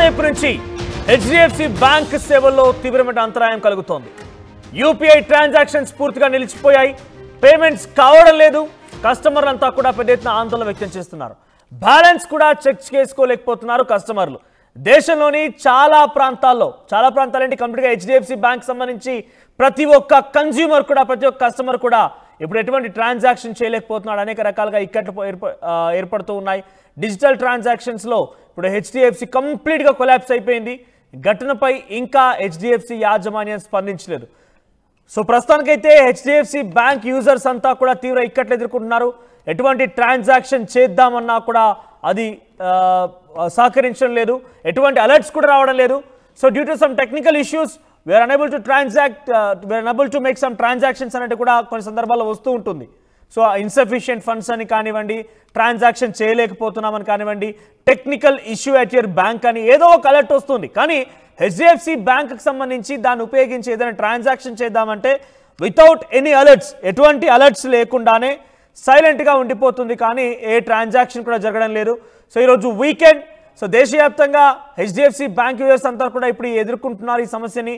రేపు నుంచి HDFC bank సేవల్లో తీవ్రమైన అంతరాయం కలుగుతోంది. యూపీఐ ట్రాన్సాక్షన్స్ పూర్తిగా నిలిచిపోయాయి. పేమెంట్స్ కావడం లేదు. కస్టమర్లంతా కూడా పెద్ద ఎత్తున ఆందోళన వ్యక్తం చేస్తున్నారు. బ్యాలెన్స్ కూడా చెక్ చేసుకోలేకపోతున్నారు కస్టమర్లు. దేశంలోని చాలా ప్రాంతాల్లో ఏంటి కంప్లీట్గా హెచ్డిఎఫ్సి బ్యాంక్ సంబంధించి ప్రతి ఒక్క కన్జ్యూమర్ కూడా ప్రతి ఒక్క కస్టమర్ కూడా ఇప్పుడు ఎటువంటి ట్రాన్సాక్షన్ చేయలేకపోతున్నాడు. అనేక రకాలుగా ఇక్కట్లు ఏర్పడుతూ ఉన్నాయి. డిజిటల్ ట్రాన్సాక్షన్స్లో ఇప్పుడు హెచ్డిఎఫ్సి కంప్లీట్గా కొలాప్స్ అయిపోయింది. ఘటనపై ఇంకా హెచ్డిఎఫ్సి యాజమాన్యం స్పందించలేదు. సో ప్రస్తుతానికైతే హెచ్డిఎఫ్సి బ్యాంక్ యూజర్స్ అంతా కూడా తీవ్ర ఇక్కట్లు ఎదుర్కొంటున్నారు. ఎటువంటి ట్రాన్సాక్షన్ చేద్దామన్నా కూడా అది సహకరించడం లేదు. ఎటువంటి అలర్ట్స్ కూడా రావడం లేదు. So due to some technical issues we are unable to make some transactions అనేది కూడా కొన్ని సందర్భాల్లో వస్తూ ఉంటుంది. సో ఇన్సఫిషియెంట్ ఫండ్స్ అని కానివ్వండి, ట్రాన్సాక్షన్ చేయలేకపోతున్నామని కానివ్వండి, technical issue at your bank అని ఏదో ఒక అలర్ట్ వస్తుంది. కానీ హెచ్డిఎఫ్సి బ్యాంక్కి సంబంధించి దాన్ని ఉపయోగించి ఏదైనా ట్రాన్సాక్షన్ చేద్దామంటే వితౌట్ ఎనీ అలర్ట్స్, ఎటువంటి అలర్ట్స్ లేకుండానే సైలెంట్గా ఉండిపోతుంది. కానీ ఏ ట్రాన్సాక్షన్ కూడా జరగడం లేదు. సో ఈరోజు వీకెండ్. సో దేశవ్యాప్తంగా హెచ్డిఎఫ్సి బ్యాంక్ యూజర్స్ అంతా కూడా ఇప్పుడు ఎదుర్కొంటున్నారు ఈ సమస్యని.